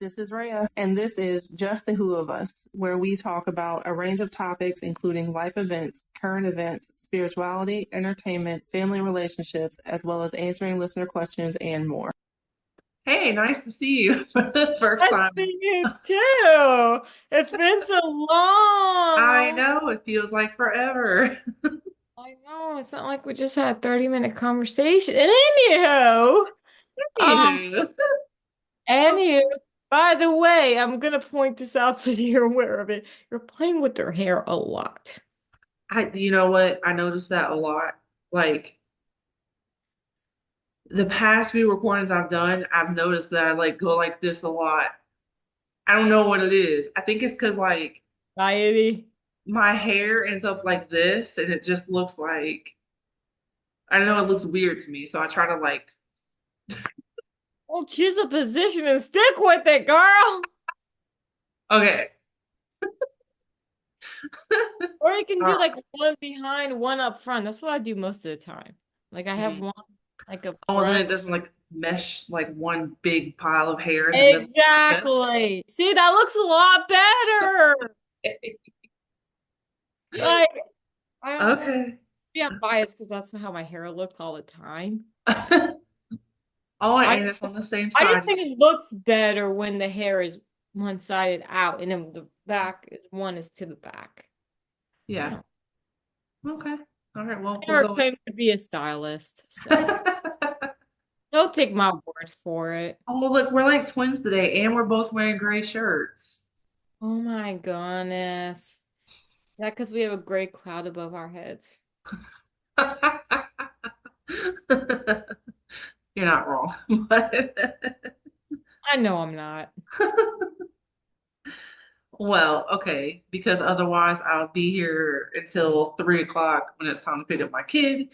This is Rhea, and this is Just the Who of Us, where we talk about a range of topics, including life events, current events, spirituality, entertainment, family relationships, as well as answering listener questions and more. Hey, nice to see you for the first I time. see you too. It's been so I long. know it feels like forever. I know it's not like we just had a 30-minute conversation. And um, Anywho, anywho, by the way, I'm gonna point this out so you're aware of it. You're playing with their hair a lot. you know what? I noticed that a lot. Like the past few recordings I've done, I've noticed that I like go like this a lot. I don't know what it is. I think it's because like Anxiety. my hair ends up like this, and it just looks like I don't know. It looks weird to me, so I try to like. Well, choose a position and stick with it, girl. Okay. Or you can All do right. like one behind, one up front. That's what I do most of the time. Like I have Mhm. one like up Oh, and then front. it doesn't like mesh like one big pile of hair in the middle of your chest. Exactly. See, that looks a lot better. Like, I don't know. Okay. Maybe I'm biased because that's how my hair looked all the time. Oh, I and it's on the same I just side think as you. it looks better when the hair is one-sided out and then the back is one is to the back. I Yeah. don't. Okay. All right. Well, I we'll never go with claimed to be a stylist, so that. don't take my word for it. Oh, look, we're like twins today, and we're both wearing gray shirts. Oh my goodness. Yeah, because we have a gray cloud above our heads. You're not wrong. But I know I'm not. well, okay, because otherwise I'll be here until 3 o'clock when it's time to pick up my kid.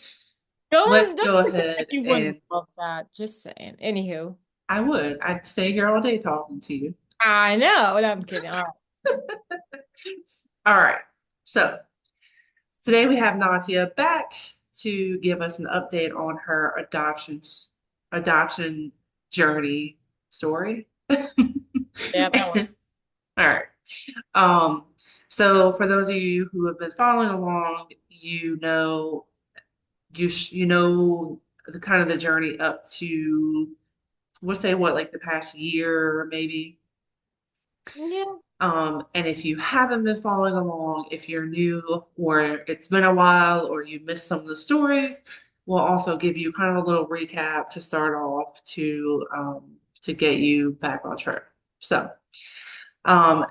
Let's Don't go pretend like ahead you wouldn't and love that. Just saying. Anywho. I would. I'd stay here all day talking to you. I know. No, I'm kidding. All right. All right. So today we have Natia back to give us an update on her adoption journey story. Yeah, that one. All right. Um, so for those of you who have been following along, you know the kind of the journey up to we'll say what like the past year maybe. Yeah. And if you haven't been following along, if you're new or it's been a while or you missed some of the stories, we'll also give you kind of a little recap to start off to get you back on track. So, um,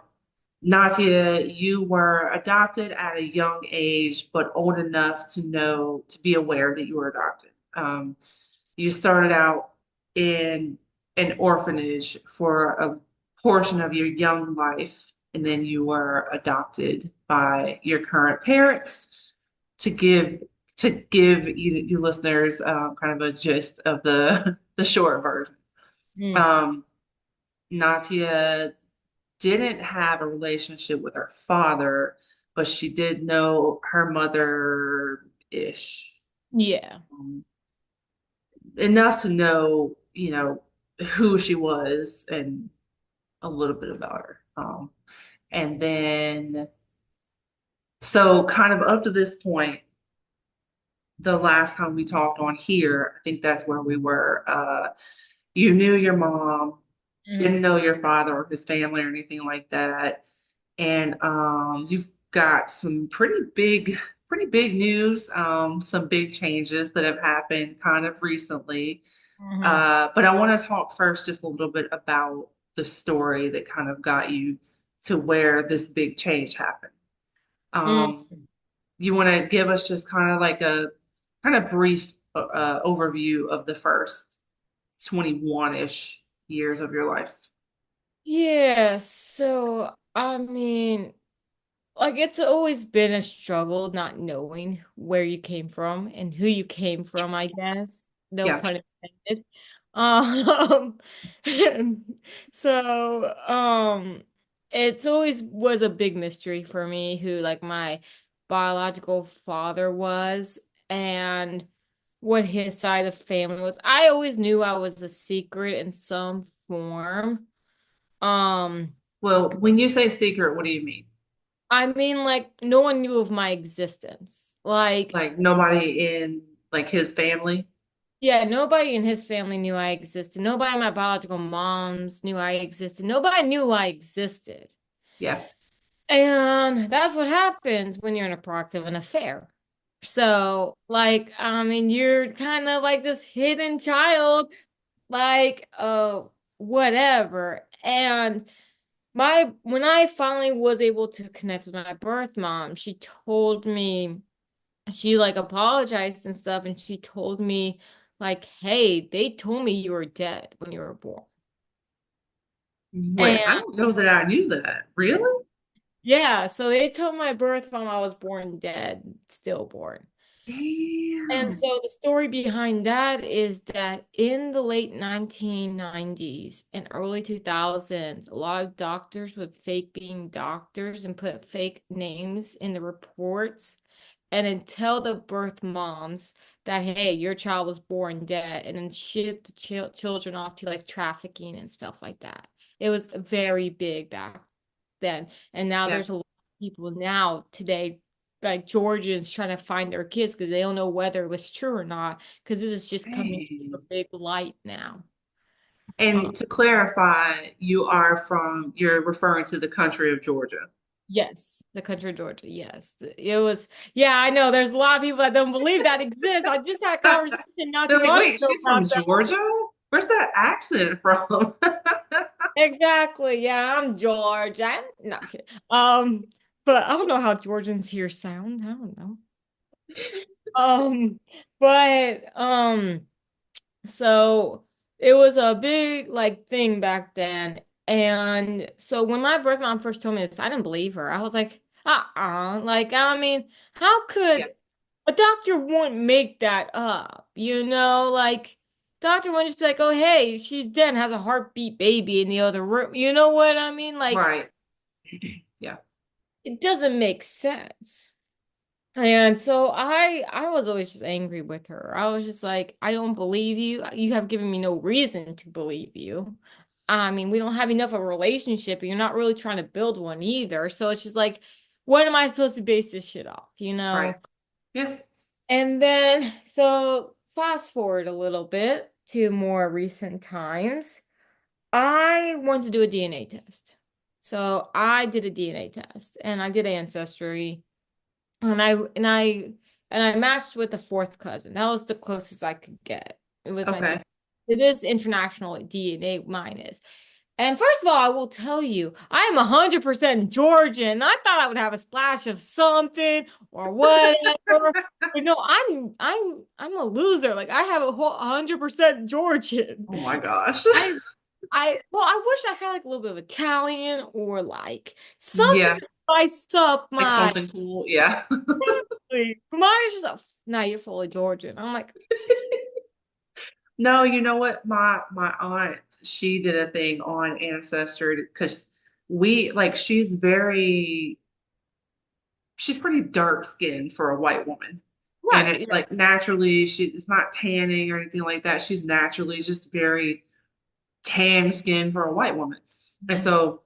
Natia, you were adopted at a young age, but old enough to know to be aware that you were adopted. You started out in an orphanage for a portion of your young life, and then you were adopted by your current parents to give you listeners kind of a gist of the short version. Mm. Um, Natia didn't have a relationship with her father, but she did know her mother-ish. Yeah. Um, enough to know, who she was and a little bit about her. And then, so kind of up to this point, the last time we talked on here, I think that's where we were. You knew your mom, Mm. didn't know your father or his family or anything like that. And you've got some pretty big news, some big changes that have happened kind of recently. Hmm. But I want to talk first just a little bit about the story that kind of got you to where this big change happened. Mm. Um, you want to give us just kind of like a kind of brief overview of the first 21-ish years of your life. Yeah. So, I mean, like it's always been a struggle not knowing where you came from and who you came from, I guess. No Yeah. pun intended. Um, so it's always was a big mystery for me who like my biological father was and what his side of the family was. I always knew I was a secret in some form. Um, Well, when you say secret, what do you mean? I mean, like, no one knew of my existence. Like, Like nobody in like his family? yeah, nobody in his family knew I existed. Nobody in my biological moms knew I existed. Nobody knew I existed. Yeah. And that's what happens when you're in a product of an affair. So, like, I mean, you're kind of like this hidden child, like, whatever. And my when I finally was able to connect with my birth mom, she told me, she like apologized and stuff, and she told me, like, hey, they told me you were dead when you were born. Wait, I And don't know that I knew that. Really? yeah, so they told my birth mom I was born dead, stillborn. And Damn. so the story behind that is that in the late 1990s and early 2000s, a lot of doctors would fake being doctors and put fake names in the reports and then tell the birth moms that, hey, your child was born dead, and then ship the children off to like trafficking and stuff like that. It was very big back then. And now Yeah. there's a lot of people now today, like Georgians, trying to find their kids because they don't know whether it was true or not, because this is just coming to a Dang. big light now. And to clarify, you're referring to the country of Georgia. Yes, the country of Georgia. Yes, it was. Yeah, I know. There's a lot of people that don't believe that exists. I just had a conversation not They're too like, long wait, ago she's from about that. Georgia? Where's that accent from? Exactly. Yeah, I'm George. I'm not kidding. But I don't know how Georgians here sound. I don't know. Um, but so it was a big like thing back then. And so when my birth mom first told me this, I didn't believe her. I was like, like, I mean, how Yeah, could a doctor won't make that up? Like doctor wouldn't just be like, oh, hey, she's dead and has a heartbeat baby in the other room. You know what I mean? Like, right. Yeah. it doesn't make sense. And so I was always just angry with her. I was just like, I don't believe you. You have given me no reason to believe you. I mean, we don't have enough of a relationship, and you're not really trying to build one either. So it's just like, what am I supposed to base this shit off, you Right. know? Yeah. And then so fast forward a little bit to more recent times. I want to do a DNA test. So I did a DNA test and I did ancestry. And I matched with the fourth cousin. That was the closest I could get with my Okay. DNA. It is international DNA, mine is. And first of all, I will tell you, I am 100% Georgian. I thought I would have a splash of something or whatever. But no, I'm a loser. Like I have a whole 100% Georgian. Oh my gosh. I I wish I had like a little bit of Italian or like something Yeah. to spice up Like my something cool. Yeah. Mine is just nah, you're fully Georgian. I'm like, No, you know what? My aunt, she did a thing on Ancestry because she's pretty dark skinned for a white woman. And right, it yeah. like naturally she's not tanning or anything like that. She's naturally just very tan skin for a white woman. And Mhm. so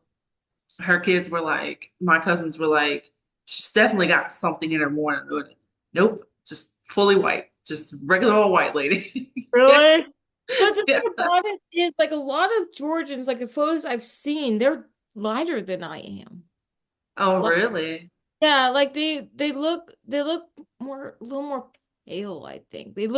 her kids were like, my cousins were like, she's definitely got something in her more than good. Nope, just fully white, just regular old white lady. Yeah, Really? But the yeah. thing about it is, like, a lot of Georgians, like the photos I've seen, they're lighter than I am. Oh, Like, really? yeah, like they look more a little more pale, I think. They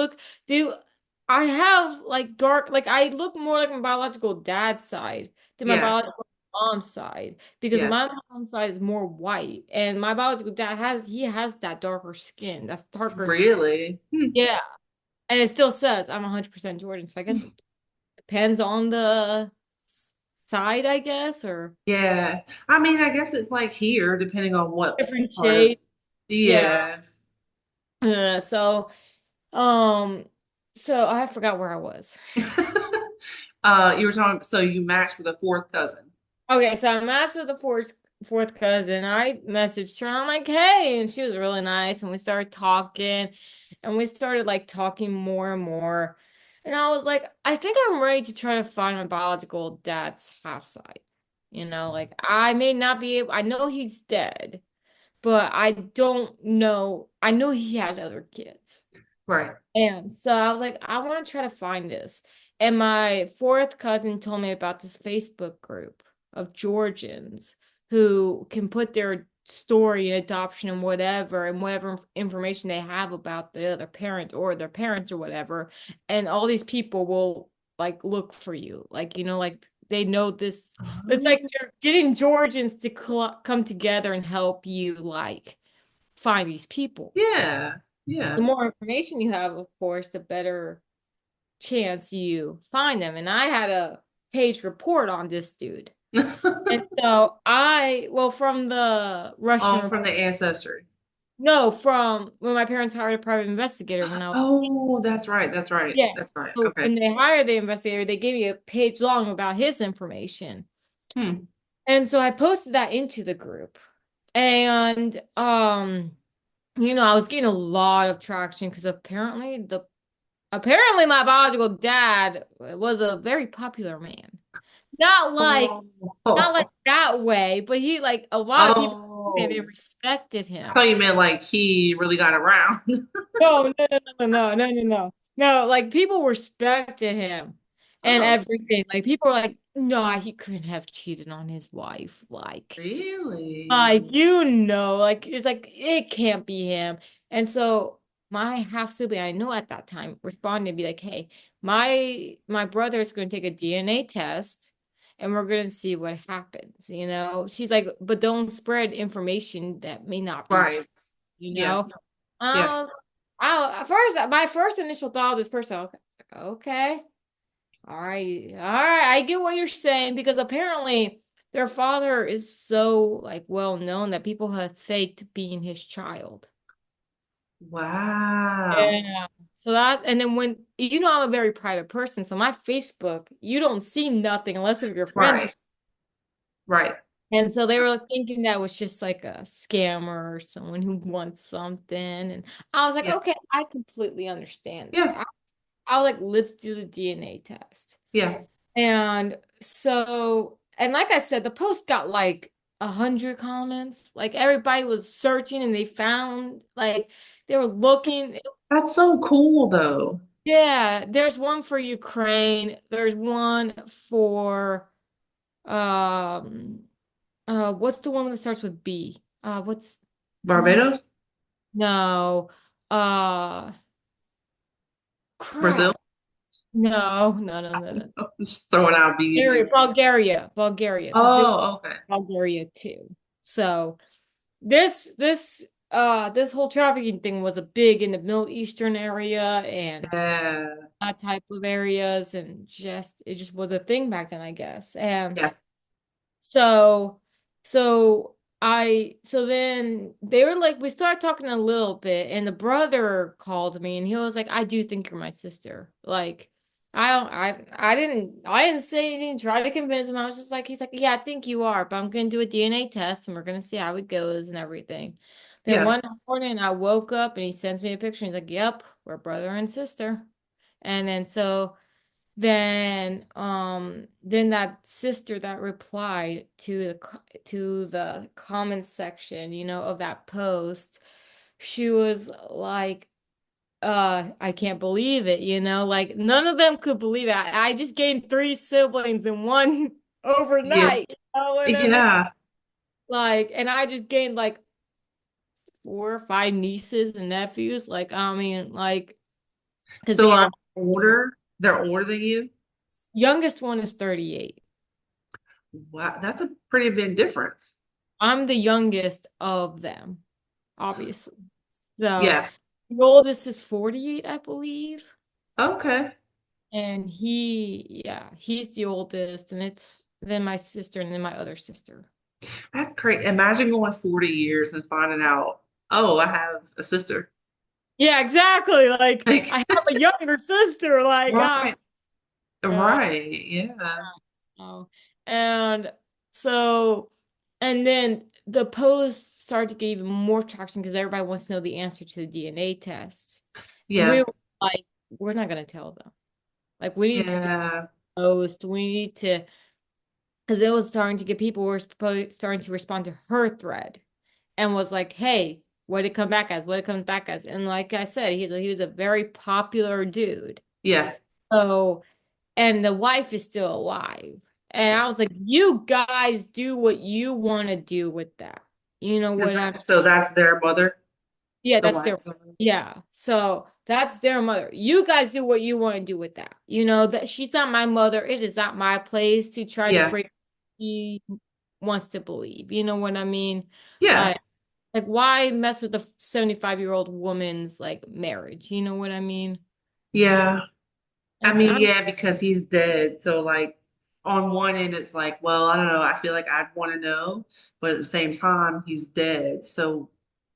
I have like dark, like I look more like my biological dad's side than my Yeah, biological mom's side, because yeah. my mom's side is more white and my biological dad has that darker skin. That's darker. Really? Hmm. Yeah. And it still says I'm 100% Jordan. So I guess it depends on the side, I guess, or Yeah. I mean, I guess it's like here, depending on what different part of, shades. Yeah. yeah. Uh, so, um, so I forgot where I was. You were talking, so you matched with a fourth cousin. Okay, so I matched with the fourth cousin. I messaged her. I'm like, hey, and she was really nice, and we started talking, and we started like talking more and more. And I was like, I think I'm ready to try to find my biological dad's half side. Like I may not be able, I know he's dead, but I don't know. I know he had other kids. Right. And so I was like, I want to try to find this. And my fourth cousin told me about this Facebook group of Georgians who can put their story and adoption and whatever information they have about the other parent or their parents or whatever. And all these people will like look for you. Like, like they know this. It's like Oh, you're getting Georgians to come together and help you like find these people. yeah. The Yeah. more information you have, of course, the better chance you find them. And I had a page report on this dude. And so well, from the Russian, All from the ancestry. no, from when my parents hired a private investigator when I was, Oh, that's right. That's right. yeah. That's right. So Okay. when they hired the investigator, they gave me a page long about his information. Hmm. And so I posted that into the group. And, I was getting a lot of traction because apparently my biological dad was a very popular man. Not like not like Oh. that way, but he like a lot of people knew him Oh. and respected I him. thought you meant like he really got around. No, no, no, no, no, no, no, no. No, like people respected him and Oh, everything. Like people were like, no, he couldn't have cheated on his wife. really? Like it's like it can't be him. And so my half sibling, I know at that time, responded and be like, hey, my brother is going to take a DNA test and we're going to see what happens. She's like, but don't spread information that may not be true, Right. you Yeah. know? Yeah. I, my first initial thought of this person, okay, all right, I get what you're saying because apparently their father is so like well known that people have faked being his child. Wow. Yeah. So and then when I'm a very private person, so my Facebook, you don't see nothing unless if you're friends. Right. Right. And so they were thinking that was just like a scammer or someone who wants something. And I was like, Yeah. okay, I completely understand that. Yeah. I was like, let's do the DNA test. Yeah. And so, and like I said, the post got like 100 comments. Like everybody was searching and they found like they were looking. That's so cool though. Yeah, there's one for Ukraine. There's one for um what's the one that starts with B? What's what? Barbados? No. Uh Brazil? Crap. No, no, no, no, no. I'm just throwing out bees here. Bulgaria, because it was Oh, okay. Bulgaria too. So this whole trafficking thing was a big in the Middle Eastern area and Yeah. that type of areas, and it just was a thing back then, I guess. And Yeah. so so then they were like, we started talking a little bit, and the brother called me and he was like, I do think you're my sister. Like I don't I didn't say anything, try to convince him. I was just like, he's like, yeah, I think you are, but I'm gonna do a DNA test and we're gonna see how it goes and everything. Then Yeah. one morning I woke up and he sends me a picture. He's like, yep, we're brother and sister. And then that sister that replied to the comment section, of that post, she was like, I can't believe it, like none of them could believe it. I just gained three siblings in one Yeah. overnight, you know what I mean? Yeah. Like, and I just gained like 4 or 5 nieces and nephews. Like, I mean, like, because So the are older? They're older than you? youngest one is 38. Wow, that's a pretty big difference. I'm the youngest of them, obviously. So Yeah. the oldest is 48, I believe. Okay. And he's the oldest, and it's then my sister and then my other sister. That's great. Imagine going 40 years and finding out, oh, I have a sister. Yeah, exactly. Like Like, I have a younger sister, like right. uh, Right. Yeah. oh. And so, and then the post started to get even more traction because everybody wants to know the answer to the DNA test. And we Yeah. were like, we're not going to tell them. Like, we need to do Yeah. a post. We need to because it was starting to get people were starting to respond to her thread and was like, hey, what did it come back as? What it comes back as? And like I said, he was a very popular dude. Yeah. So, and the wife is still alive. And I was like, you guys do what you want to do with that. You know what I So that's their mother, Yeah, the that's wife. their yeah. So that's their mother. You guys do what you want to do with that. You know that she's not my mother. It is not my place to try to Yeah. break what she wants to believe. You know what I mean? Yeah. Like why mess with a 75-year-old woman's like marriage? You know what I mean? Yeah. I And mean, I'm yeah, because he's dead. So like on one end it's like, well, I don't know, I feel like I'd want to know, but at the same time, he's dead. So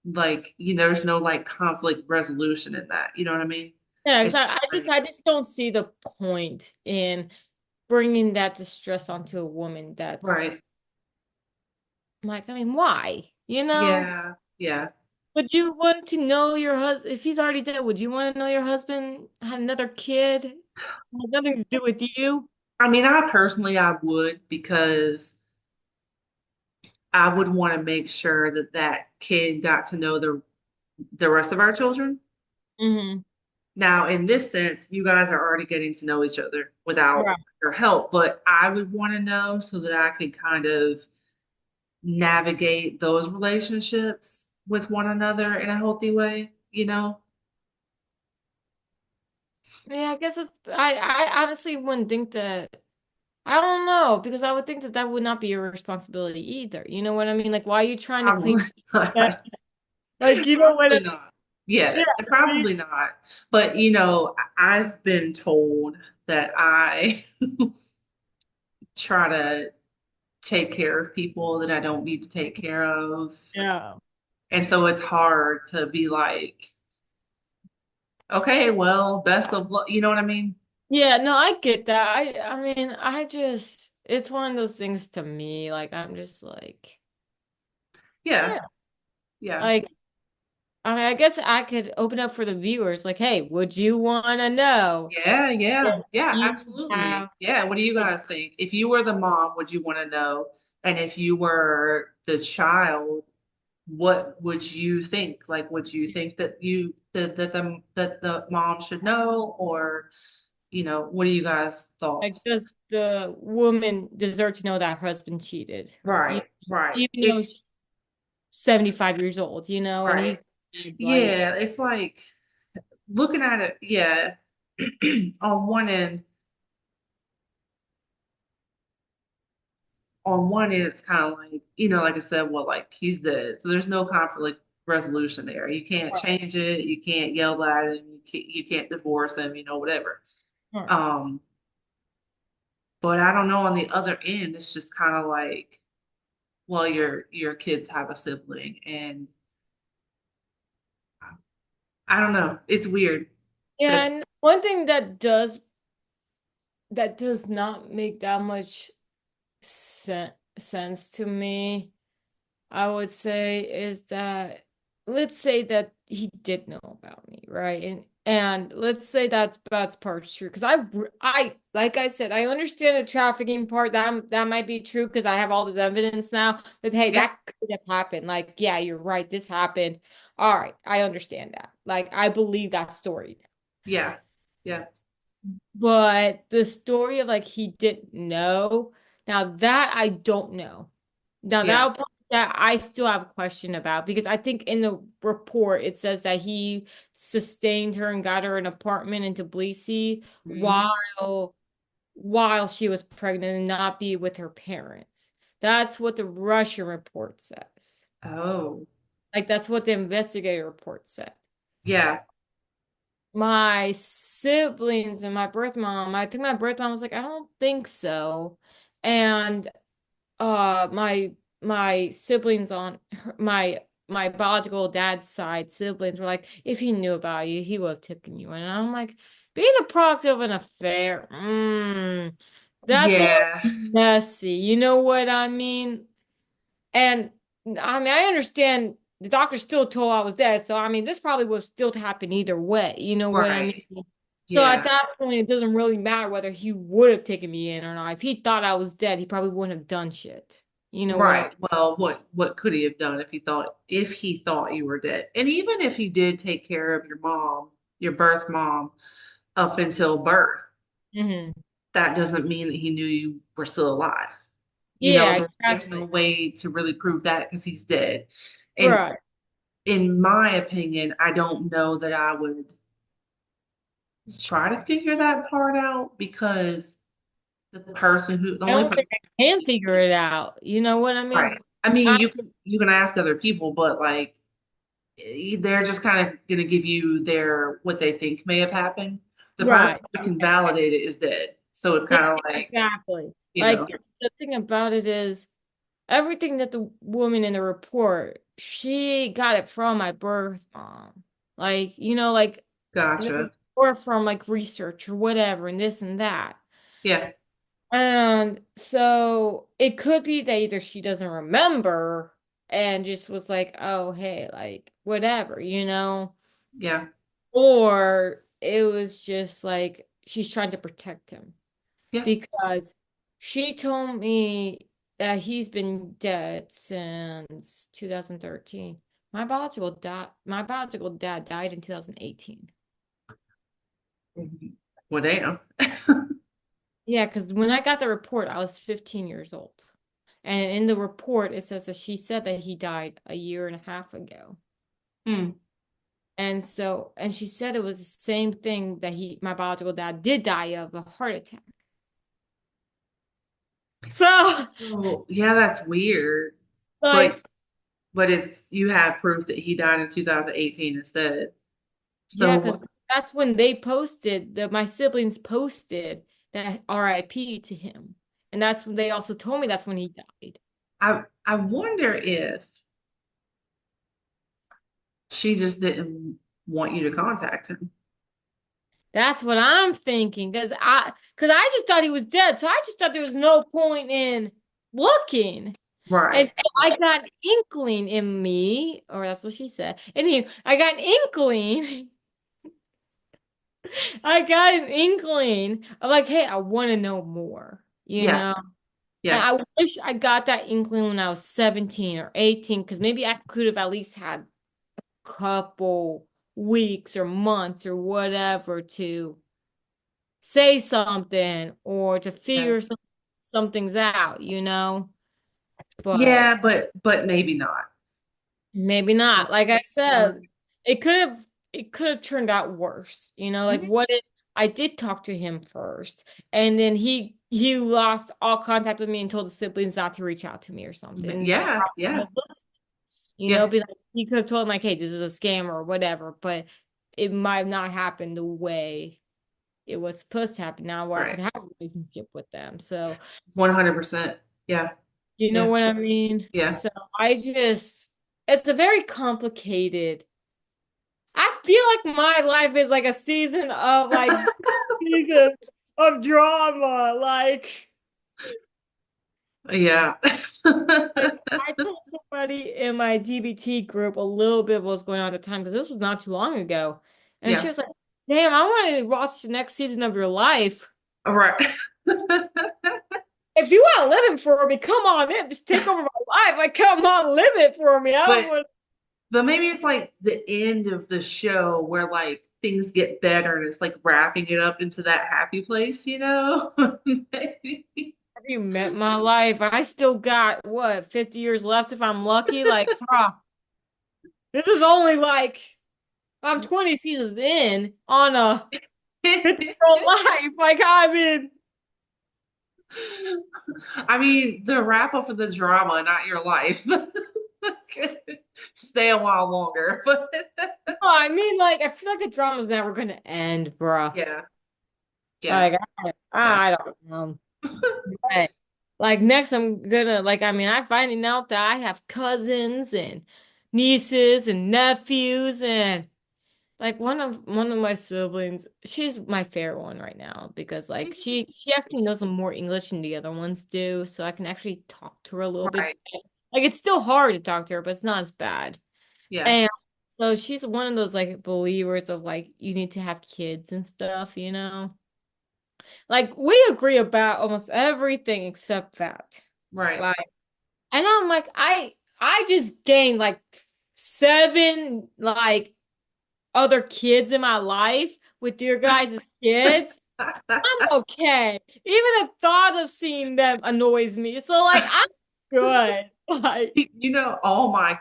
like, there's no like conflict resolution in that. You know what I mean? yeah, 'cause It's I just don't see the point in bringing that distress onto a woman that's right. like, I mean, why? You know? Yeah. Yeah. Would you want to know your husband, if he's already dead, would you want to know your husband had another kid? Had nothing to do with you? I mean, I would because I would want to make sure that that kid got to know the rest of our children. Hmm. Now, in this sense, you guys are already getting to know each other without Right. your help, but I would want to know so that I could kind of navigate those relationships with one another in a healthy way, you know? Yeah, I guess I honestly wouldn't think that. I don't know, because I would think that that would not be your responsibility either. You know what I mean? Like, why are you trying to clean Probably that? not. Like, you know what? Probably not. Yeah, Yeah, see? probably not. But I've been told that I try to take care of people that I don't need to take care of. Yeah. And so it's hard to be like, okay, well, best of luck. You know what I mean? Yeah, no, I get that. I mean, I just it's one of those things to me. Like, I'm just like, Yeah, yeah. yeah, Like, I mean, I guess I could open up for the viewers, like, hey, would you want to know yeah, if yeah, yeah, you absolutely. have Yeah, what do you like, guys think? If you were the mom, would you want to know? And if you were the child, what would you think? Like, would you think that the mom should know, or what are you guys' like, thoughts? does the woman deserve to know that her husband cheated? You, Right, right. even though she's 75 years old, and he's Right. like, Yeah, it's like looking at it, yeah. On one end, it's kind of like, like I said, well, like he's dead. So there's no conflict resolution there. You can't change it. You can't yell at him. You can't divorce him, whatever. huh. Um, but I don't know, on the other end, it's just kind of like, well, your kids have a sibling, and I don't know. It's weird. Yeah, But and one thing that does not make that much sense to me, I would say, is that let's say that he did know about me, right? And let's say that's part true, because I like I said, I understand the trafficking part, that might be true because I have all this evidence now that hey, yeah, that could have happened. Like, yeah, you're right, this happened. All right, I understand that. Like, I believe that story. yeah, yeah, But the story of like he didn't know, now that I don't know. Now yeah. that I still have a question about, because I think in the report it says that he sustained her and got her an apartment in Tbilisi Mhm. while she was pregnant and not be with her parents. That's what the Russian report says. Oh, Like, that's what the investigator report said. yeah. My siblings and my birth mom, I think my birth mom was like, I don't think so. And my siblings on my biological dad's side siblings were like, if he knew about you, he would have taken you in. And I'm like, being a product of an affair, that's a little Yeah. messy. You know what I mean? And I mean, I understand the doctor still told I was dead. So I mean, this probably would still happen either way. You know what I Right. mean? So at Yeah. that point, it doesn't really matter whether he would have taken me in or not. If he thought I was dead, he probably wouldn't have done shit. You know what I Right. Well, what could he have done if he thought you were dead? And even if he did take care of your mom, your birth mom, up until birth, mean? that doesn't mean that he knew you were still alive. You know, Yeah, there's no exactly. way to really prove that because he's dead. And Right. in my opinion, I don't know that I would try to figure that part out because the I only don't person, think I can figure it out. You know what I mean? right? I mean, I, you can ask other people, but like they're just kind of going to give you their what they think may have happened. The person right. who can validate it is dead. So it's Yeah, kind of like, exactly. you Like know, the thing about it is everything that the woman in the report, she got it from my birth mom. Like, like gotcha. or from like research or whatever and this and that. Yeah, And so it could be that either she doesn't remember and just was like, oh, hey, like whatever. yeah, Or it was just like she's trying to protect him yeah. because she told me that he's been dead since 2013. My biological dad died in 2018. Well, damn. Yeah, because when I got the report, I was 15 years old. And in the report, it says that she said that he died a year and a half ago. Hmm. And she said it was the same thing that my biological dad did die of a heart attack. So, Oh, yeah, that's weird. But like, it's you have proof that he died in 2018 instead. yeah, because So that's when they posted that my siblings posted that RIP to him. And that's when they also told me that's when he died. I wonder if she just didn't want you to contact him. That's what I'm thinking. Because I just thought he was dead. So I just thought there was no point in looking. And Right. I got an inkling in me, or that's what she said. Anyway, I got an inkling. I got an inkling of like, hey, I want to know more, you Yeah. know? And Yeah. I wish I got that inkling when I was 17 or 18, because maybe I could have at least had a couple weeks or months or whatever to say something or to Yeah. figure some things out. But Yeah, but maybe not. maybe not. Like I said, it could have it could have turned out worse. Like Mhm. what if I did talk to him first and then he lost all contact with me and told the siblings not to reach out to me or something. Yeah, yeah, yeah. Be like he could have told them like, hey, this is a scam or whatever, but it might not happen the way it was supposed to happen now where I could Right. have a relationship with them. So 100%. Yeah. you know Yeah. what I mean? Yeah. So it's a very complicated. I feel like my life is like a season of like seasons of drama. Yeah. I told somebody in my GBT group a little bit of what's going on at the time because this was not too long ago. And she Yeah. was like, damn, I want to watch the next season of your life. All right. If you want to live it for me, come on in. Just take over my life. Like, come on, live it for me. I don't But want maybe it's like the end of the show where like things get better and it's like wrapping it up into that happy place, you know? Maybe. have you met my life? I still got what 50 years left if I'm lucky. Like, this is only like I'm 20 seasons in on a 50-year-old life. Like, I mean, I mean, the wrap up of the drama, not your life. Stay a while longer, but no, I mean, like, I feel like the drama's never gonna end, bruh. yeah, yeah, Like, yeah. I don't know. But, like, next, I'm gonna, like, I mean, I'm finding out that I have cousins and nieces and nephews and like one of my siblings, she's my fair one right now because like she actually knows some more English than the other ones do, so I can actually talk to her a little bit. Right. Like it's still hard to talk to her, but it's not as bad. Yeah. And So she's one of those like believers of like you need to have kids and stuff, you know? Like we agree about almost everything except that. Right. Like, and I'm like, I just gained like seven like other kids in my life with your guys' kids. I'm okay. Even the thought of seeing them annoys me. So like I'm good. Like You know, all my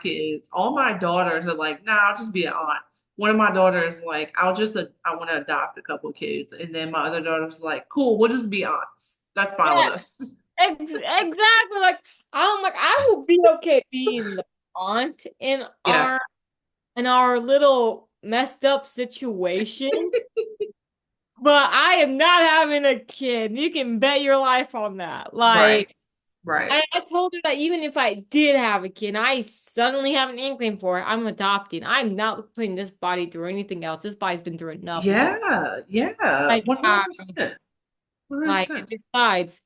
daughters are like, nah, I'll just be an aunt. One of my daughters like, I want to adopt a couple of kids, and then my other daughter's like, cool, we'll just be aunts. That's fine yeah, with us. exactly. Like I'm like I will be okay being the aunt Yeah, in our little messed up situation. But I am not having a kid. You can bet your life on that. right, Like right. I told her that even if I did have a kid and I suddenly have an inkling for it, I'm adopting. I'm not putting this body through anything else. This body's been through enough with it. Yeah, yeah, Like, 100%. and 100%. besides,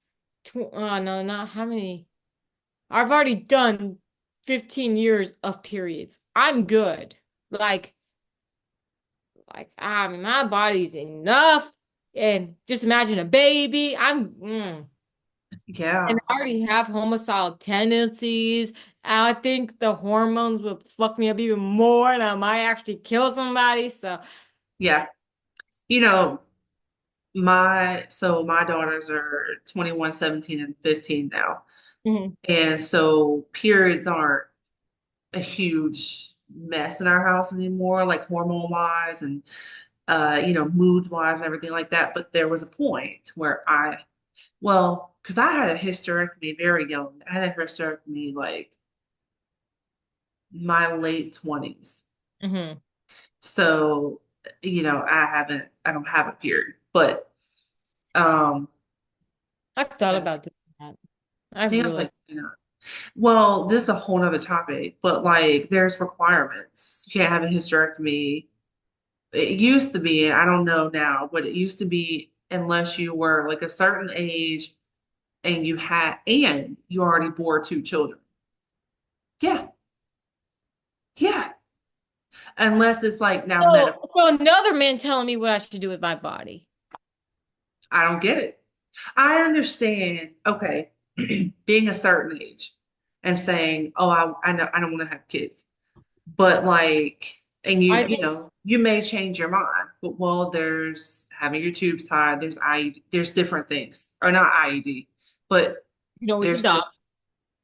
no, not how many. I've already done 15 years of periods. I'm good. Like, I mean, my body's enough. And just imagine a baby. Yeah, And I already have homicidal tendencies. I think the hormones will fuck me up even more, and I might actually kill somebody. So, yeah. You know, my daughters are 21, 17, and 15 now. mhm. And so periods aren't a huge mess in our house anymore, like hormone wise and mood wise and everything like that. But there was a point where because I had a hysterectomy very young. I had a hysterectomy like my late 20s. Mhm. So, I don't have a period, but um I've thought yeah, about doing that. I I've think I was really, like, well, this is a whole nother topic, but like there's requirements. You can't have a hysterectomy. It used to be, and I don't know now, but it used to be unless you were like a certain age and you already bore two children. Yeah, yeah. Unless it's like now so, medical. so another man telling me what I should do with my body. I don't get it. I understand, okay, being a certain age and saying, oh, I know I don't want to have kids. But like, and I you think know, you may change your mind. But well, there's having your tubes tied, there's different things. Or not IED, but you can always there's the adopt.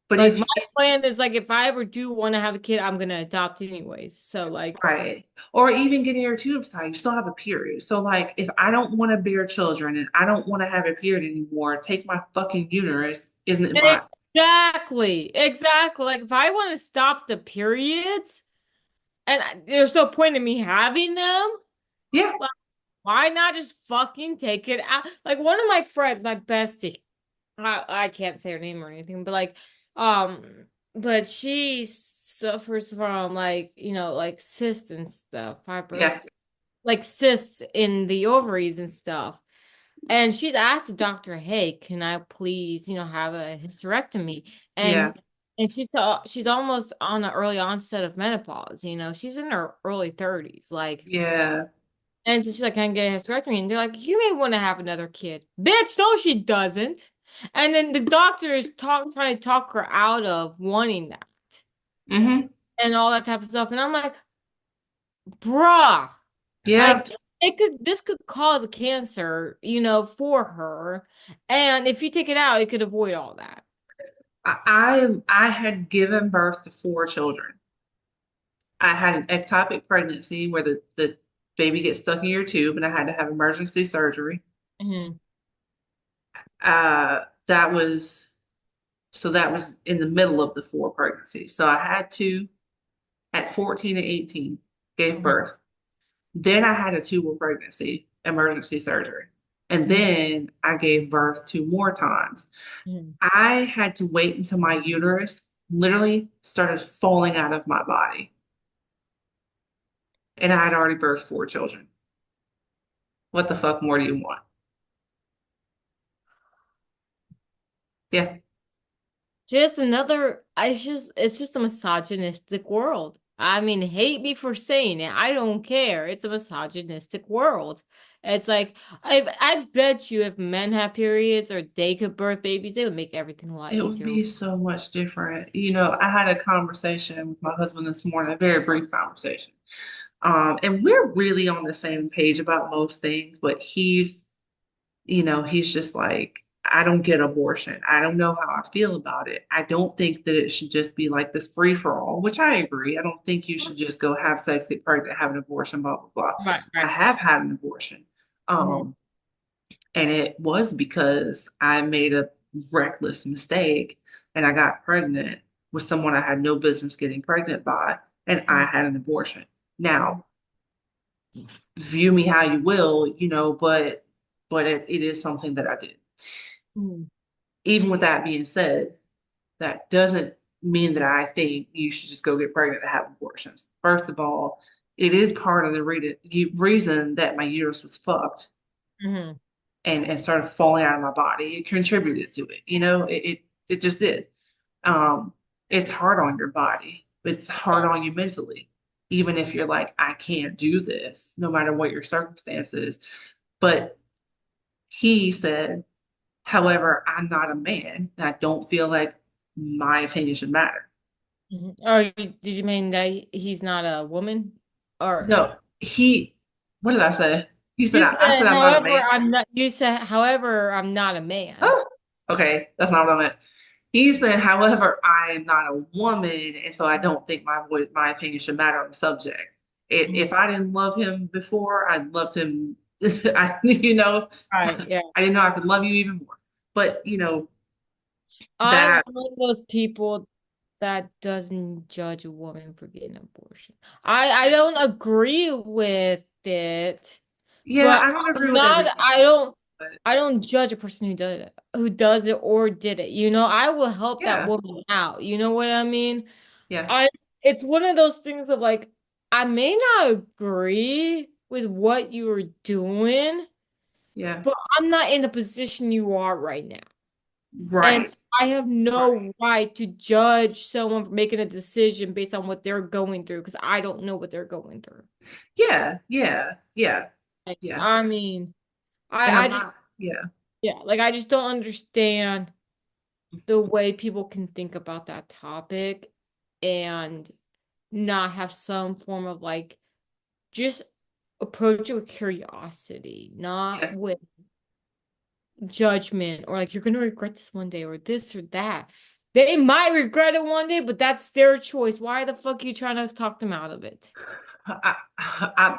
but Like if my plan is like if I ever do want to have a kid, I'm gonna adopt anyways. So like, right. Or even getting your tubes tied, you still have a period. So like if I don't want to bear children and I don't want to have a period anymore, take my fucking uterus, isn't it my exactly. Like if I want to stop the periods, and there's no point in me having them. yeah, Like, why not just fucking take it out? Like one of my friends, my bestie, I can't say her name or anything, but like, um, but she suffers from like, like cysts and stuff, yeah, fibrosis, like cysts in the ovaries and stuff. And she's asked the doctor, "Hey, can I please, have a hysterectomy?" yeah, And she's almost on the early onset of menopause. She's in her early 30s, like. yeah, And so she's like, "Can I get a hysterectomy?" And they're like, "You may want to have another kid." Bitch, no, she doesn't. And then the doctor is trying to talk her out of wanting that mm-hmm, and all that type of stuff. And I'm like, bruh, yeah. like this could cause a cancer, for her. And if you take it out, it could avoid all that. I had given birth to four children. I had an ectopic pregnancy where the baby gets stuck in your tube and I had to have emergency surgery. Hmm. That was that was in the middle of the four pregnancies. So I had two at 14 and 18, gave Hmm. birth. Then I had a tubal pregnancy, emergency surgery. And Hmm. then I gave birth two more times. Hmm. I had to wait until my uterus literally started falling out of my body. And I had already birthed four children. What the fuck more do you want? Yeah. Just another, it's just a misogynistic world. I mean, hate me for saying it. I don't care. It's a misogynistic world. It's like I bet you if men have periods or they could birth babies, they would make everything a lot It would easier. be so much different. You know, I had a conversation with my husband this morning, a very brief conversation. And we're really on the same page about most things, but he's just like, I don't get abortion. I don't know how I feel about it. I don't think that it should just be like this free for all, which I agree. I don't think you should just go have sex, get pregnant, have an abortion, blah, blah, blah. Right, I right. have had an abortion. Mhm. Um, and it was because I made a reckless mistake and I got pregnant with someone I had no business getting pregnant by, and I had an abortion. Now, view me how you will, but it is something that I did. Mhm. Even with that being said, that doesn't mean that I think you should just go get pregnant to have abortions. First of all, it is part of the reason that my uterus was fucked Mhm. and started falling out of my body. It contributed to it. It just did. Um, it's hard on your body. It's hard on you mentally, even if you're like, I can't do this, no matter what your circumstances. But he said, however, I'm not a man, and I don't feel like my opinion should matter. Mhm. Or did you mean that he's not a woman? Or No, what did I say? He said, you I said said, I'm not a however, man. I'm not, you said, however, I'm not a man. Oh, okay, that's not what I meant. He said, however, I am not a woman, and so I don't think my opinion should matter on the subject. Mhm. If I didn't love him before, I loved him. I Right, yeah. didn't know I could love you even more. But I'm that, one of those people that doesn't judge a woman for getting an abortion. I don't agree with it, yeah, but I don't agree I'm with every not single thing. But I don't judge a person who does it or did it. I will help that yeah, woman out. You know what I mean? yeah, I It's one of those things of like I may not agree with what you are doing, yeah, but I'm not in the position you are right now. And right, I have right. no right to judge someone for making a decision based on what they're going through because I don't know what they're going through. Yeah, yeah, yeah, Like, yeah. I mean, And I I'm just, not, yeah, yeah, like I just don't understand the way people can think about that topic and not have some form of like just approach it with curiosity, not yeah. with judgment or like you're gonna regret this one day or this or that. They might regret it one day, but that's their choice. Why the fuck are you trying to talk them out of it? I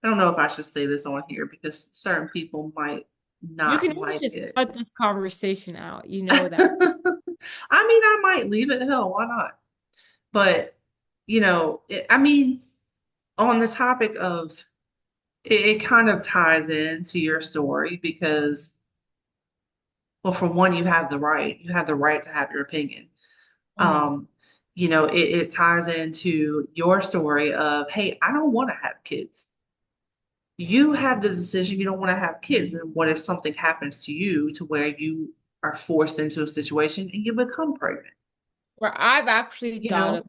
don't know if I should say this on here because certain people might You not can always like just it. cut this conversation out. You know that. I mean, I might leave it. Hell, why not? But, I mean, on the topic of it kind of ties into your story because, well, for one, you have the right. You have the right to have your opinion. Mhm. Um, it ties into your story of, hey, I don't want to have kids. You have the decision you don't want to have kids. And what if something happens to you to where you are forced into a situation and you become pregnant? Where I've actually You know?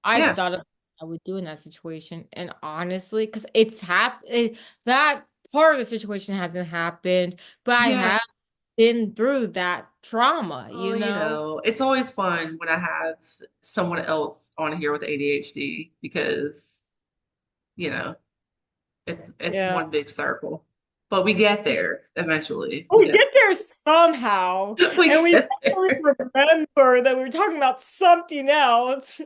I've Yeah. thought of what I would do in that situation, and honestly, because it's happened, that part of the situation hasn't happened, but I Yeah. have been through that trauma, Oh, you know? it's always fun when I have someone else on here with ADHD because, you know, it's Yeah. one big circle. But we get there eventually. We We get get there somehow, we and we get always there. remember that we were talking about something else.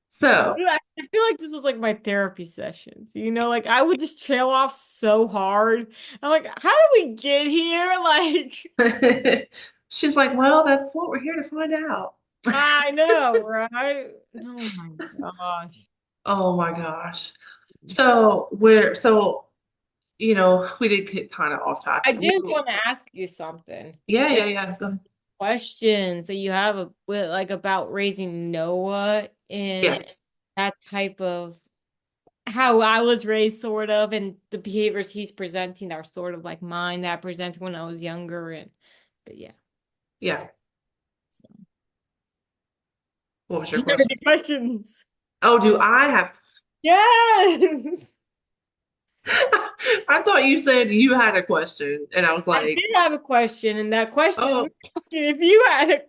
So, I feel like this was like my therapy sessions, like I would just trail off so hard. I'm like, how did we get here? Like, she's like, well, that's what we're here to find out. I know, right? Oh my gosh. Oh my gosh. So we did get kind of off I topic. did want to ask you something. Yeah, If yeah, yeah. Go ahead. questions that you have with like about raising Noah in Yes. that type of how I was raised, sort of, and the behaviors he's presenting are sort of like mine that I presented when I was younger, but yeah. Yeah. So. What was Do your you have question? any questions? Oh, do I have? Yes. I thought you said you had a question, and I was I like, did have a question, and that question is me oh, asking if you had a.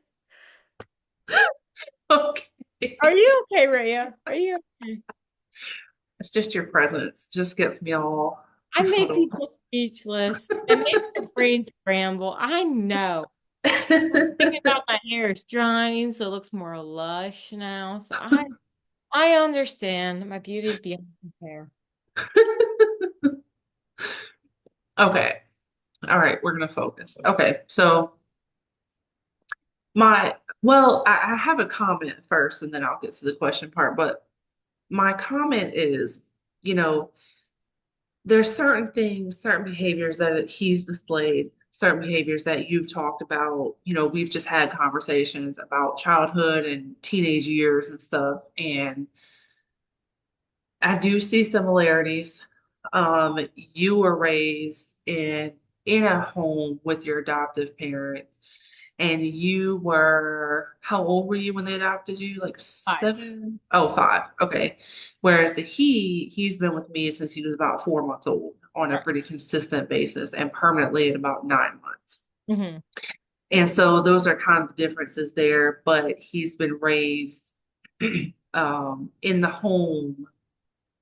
Are okay. you okay, Rhea? Are you okay? It's just your presence just gets me all I make befuddled. people speechless. It makes my brain scramble. I know. Thinking about my hair is drying, so it looks more lush now. So I understand. My beauty is beyond compare. Okay. All right, we're gonna focus. Okay, so I have a comment first, and then I'll get to the question part. But my comment is, you know, there's certain things, certain behaviors that he's displayed, certain behaviors that you've talked about. We've just had conversations about childhood and teenage years and stuff, and I do see similarities. You were raised in a home with your adoptive parents, and you were, how old were you when they adopted you? Like Five. 7? Oh, 5. Okay. Whereas he's been with me since he was about 4 months old on a Right. pretty consistent basis and permanently at about 9 months. Mm-hmm. And so those are kind of the differences there, but he's been raised in the home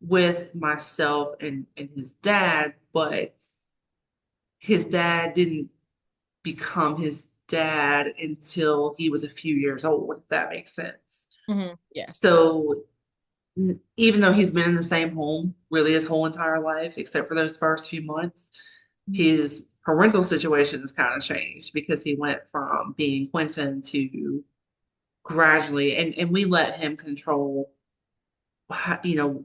with myself and his dad, but his dad didn't become his dad until he was a few years old, if that makes sense. Mm-hmm. Yeah. So even though he's been in the same home really his whole entire life, except for those first few months, his parental situation has kind of changed because he went from being Quentin to gradually, and we let him control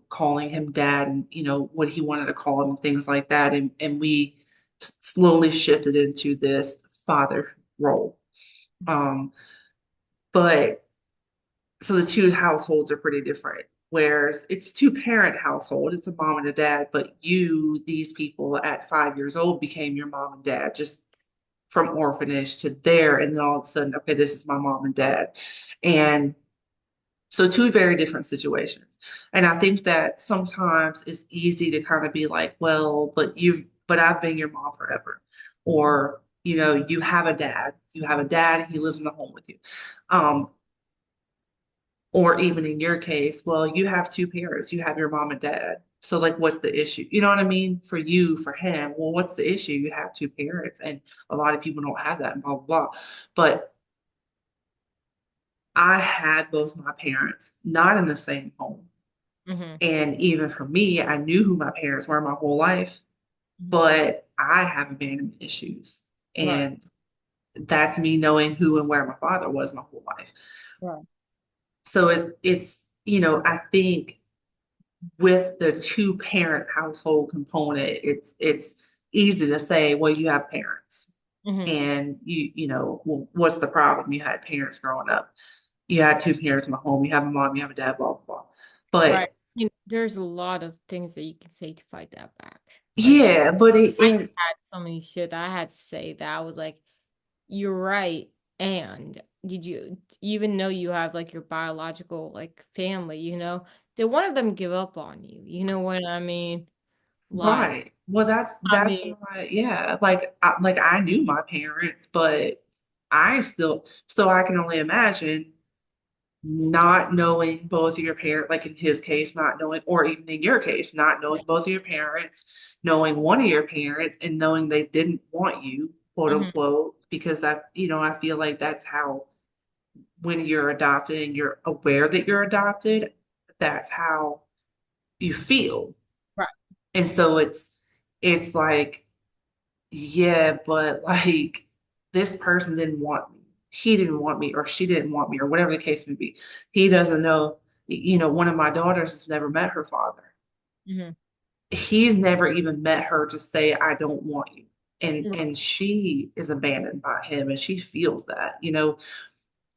calling him dad and, what he wanted to call him, things like that. And we slowly shifted into this father role. Um, but so the two households are pretty different. Whereas it's two-parent household, it's a mom and a dad, but these people at 5 years old became your mom and dad, just from orphanage to there, and then all of a sudden, okay, this is my mom and dad. And so two very different situations. And I think that sometimes it's easy to kind of be like, well, but I've been your mom forever. Or, you have a dad, and he lives in the home with you. Um, or even in your case, well, you have two parents, you have your mom and dad. So like, what's the issue? You know what I mean? For you, for him, well, what's the issue? You have two parents, and a lot of people don't have that, and blah, blah, blah. But I had both my parents not in the same home. Mm-hmm. And even for me, I knew who my parents were my whole life, but I have abandonment issues. Right. And that's me knowing who and where my father was my whole life. Right. So it's, I think with the two parent household component, it's easy to say, well, you have parents. Mm-hmm. And well, what's the problem? You had parents growing up. You had two parents in the home. You have a mom, you have a dad, blah, blah, blah. Right. But There's a lot of things that you can say to fight that back. Like yeah, but I had so many shit I had to say that I was like, you're right. And did you even know you have like your biological like family, did one of them give up on you? You know what I mean? Like, right. Well, I that's mean, my, yeah. Like I knew my parents, but I still, so I can only imagine not knowing both of your parents, like in his case, not knowing, or even in your case, not knowing both of your parents, knowing one of your parents, and knowing they didn't want you, quote mhm, unquote, because I feel like that's how, when you're adopted and you're aware that you're adopted, that's how you feel. right. And so it's like, yeah, but like this person didn't want me. He didn't want me, or she didn't want me, or whatever the case may be. He doesn't know. One of my daughters has never met her father. Mhm. He's never even met her to say, I don't want you. And she is abandoned by him, and she feels that,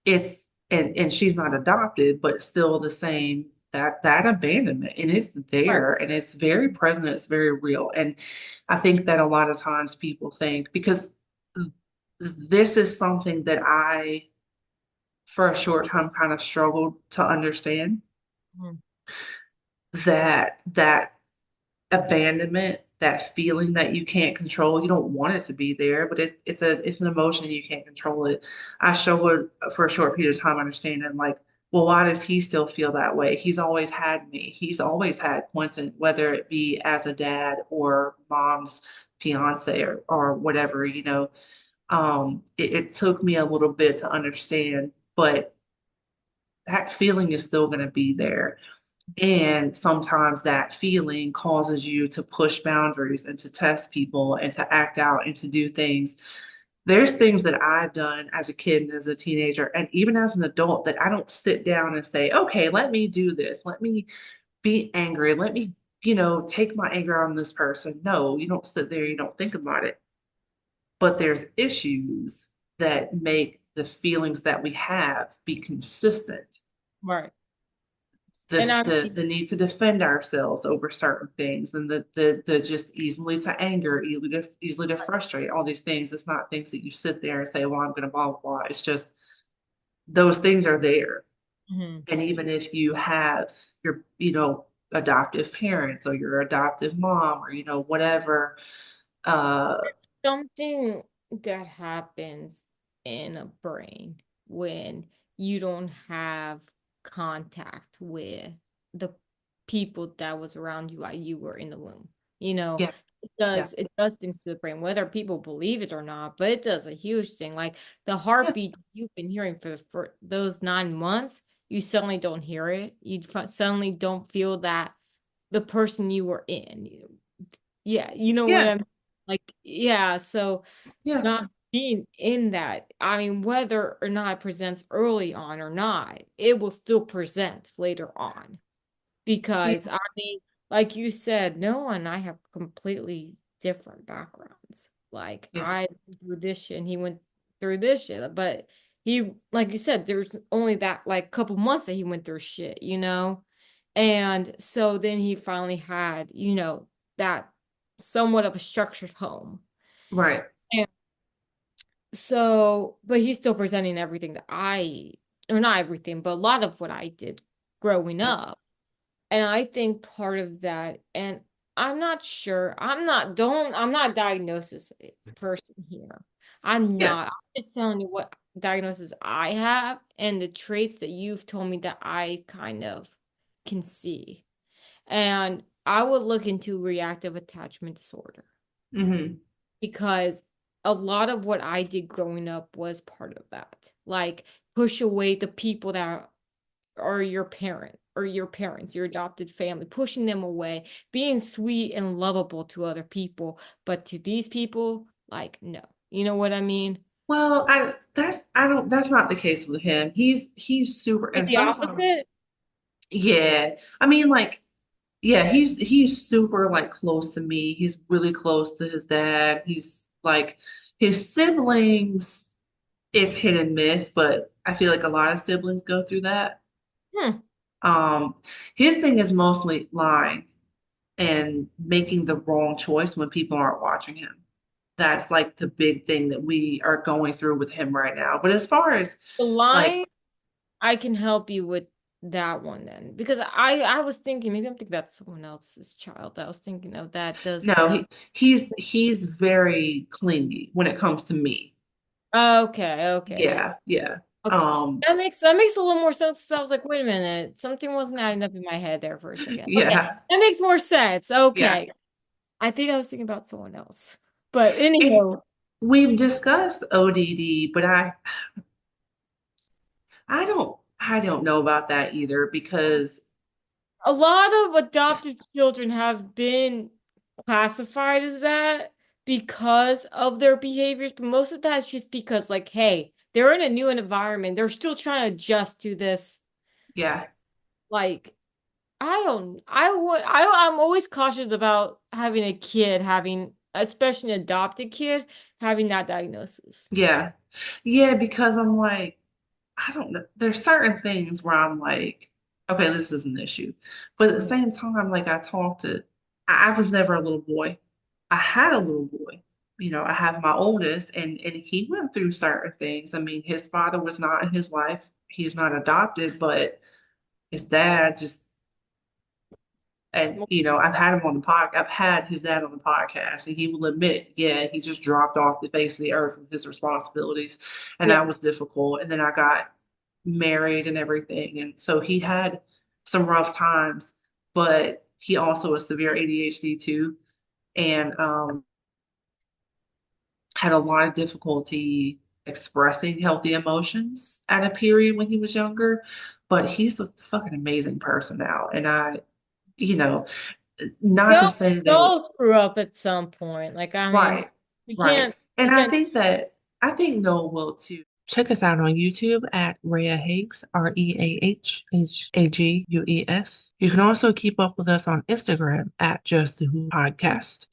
it's and she's not adopted, but still the same, that abandonment, and it's Right. there, and it's very present, it's very real. And I think that a lot of times people think, because this is something that I for a short time kind of struggled to understand Mhm. that abandonment, that feeling that you can't control. You don't want it to be there, but it's an emotion and you can't control it. I struggled for a short period of time understanding like, well, why does he still feel that way? He's always had me. He's always had Quentin, whether it be as a dad or mom's fiance or whatever, you know. It took me a little bit to understand, but that feeling is still going to be there. And sometimes that feeling causes you to push boundaries and to test people and to act out and to do things. There's things that I've done as a kid and as a teenager, and even as an adult, that I don't sit down and say, okay, let me do this. Let me be angry. Let me, take my anger on this person. No, you don't sit there, you don't think about it. But there's issues that make the feelings that we have be consistent. Right. the And I the mean, the need to defend ourselves over certain things, and the just easily to anger, easily to frustrate, all these things. It's not things that you sit there and say, well, I'm gonna blah blah blah. It's just those things are there. mhm. And even if you have your, adoptive parents or your adoptive mom or whatever, uh Something that happens in a brain when you don't have contact with the people that was around you while you were in the womb. You know, yeah, yeah, it does things to the brain, whether people believe it or not, but it does a huge thing. Like the yeah, heartbeat you've been hearing for those 9 months, you suddenly don't hear it. Suddenly don't feel that the person you were in. Yeah, you know what yeah, I'm like, yeah, so yeah, not being in that, I mean, whether or not it presents early on or not, it will still present later on. Because yeah, I mean, like you said, Noah and I have completely different backgrounds. Like yeah, I went through this shit and he went through this shit, but he, like you said, there's only that like couple months that he went through shit, you know? And so then he finally had, that somewhat of a structured home. right, And so, but he's still presenting everything that or not everything, but a lot of what I did growing yeah, up. And I think part of that, and I'm not sure, I'm not a diagnosis person here. I'm yeah, not. I'm just telling you what diagnosis I have and the traits that you've told me that I kind of can see. And I would look into reactive attachment disorder hmm, because a lot of what I did growing up was part of that. Like push away the people that or your parent or your parents, your adopted family, pushing them away, being sweet and lovable to other people, but to these people, like no. You know what I mean? well, I don't that's not the case with him. He's super, Like and the sometimes, opposite? yeah. I mean, like, yeah, he's super like close to me. He's really close to his dad. He's like his siblings, it's hit and miss, but I feel like a lot of siblings go through that. Hmm. Um, his thing is mostly lying and making the wrong choice when people aren't watching him. That's like the big thing that we are going through with him right now. But as far as The like, line, I can help you with that one then. Because I was thinking, maybe I'm thinking about someone else's child. I was thinking of that does no, the he's very clingy when it comes to me. okay, okay, yeah. Yeah, yeah. Okay. That makes a little more sense. So I was like, wait a minute, something wasn't adding up in my head there for a second. Okay, yeah, that makes more sense. yeah. Okay. I think I was thinking about someone else. But And anyhow, we've discussed ODD, but I don't know about that either because a lot of adopted children have been classified as that because of their behaviors, but most of that is just because, like, hey, they're in a new environment. They're still trying to adjust to this. yeah, Like, I don't, I would, I'm always cautious about having a kid having, especially an adopted kid, having that diagnosis. yeah. Yeah, because I'm like, I don't know. There's certain things where I'm like, okay, this is an issue. But at the same time, like I was never a little boy. I had a little boy. I have my oldest, and he went through certain things. I mean, his father was not in his life. He's not adopted, but his dad just, and I've had his dad on the podcast, and he will admit, yeah, he just dropped off the face of the earth with his responsibilities, and Yeah. that was difficult. And then I got married and everything, and so he had some rough times, but he also has severe ADHD too, and had a lot of difficulty expressing healthy emotions at a period when he was younger. But he's a fucking amazing person now, and you know, We not to all, say we that. all screw up at some point. Like, I mean, Right, you right. can't, And you I can't. think that I think Noah will too. Check us out on YouTube at Rhea Higgs, ReahHagues. You can also keep up with us on Instagram at Just the Who Podcast.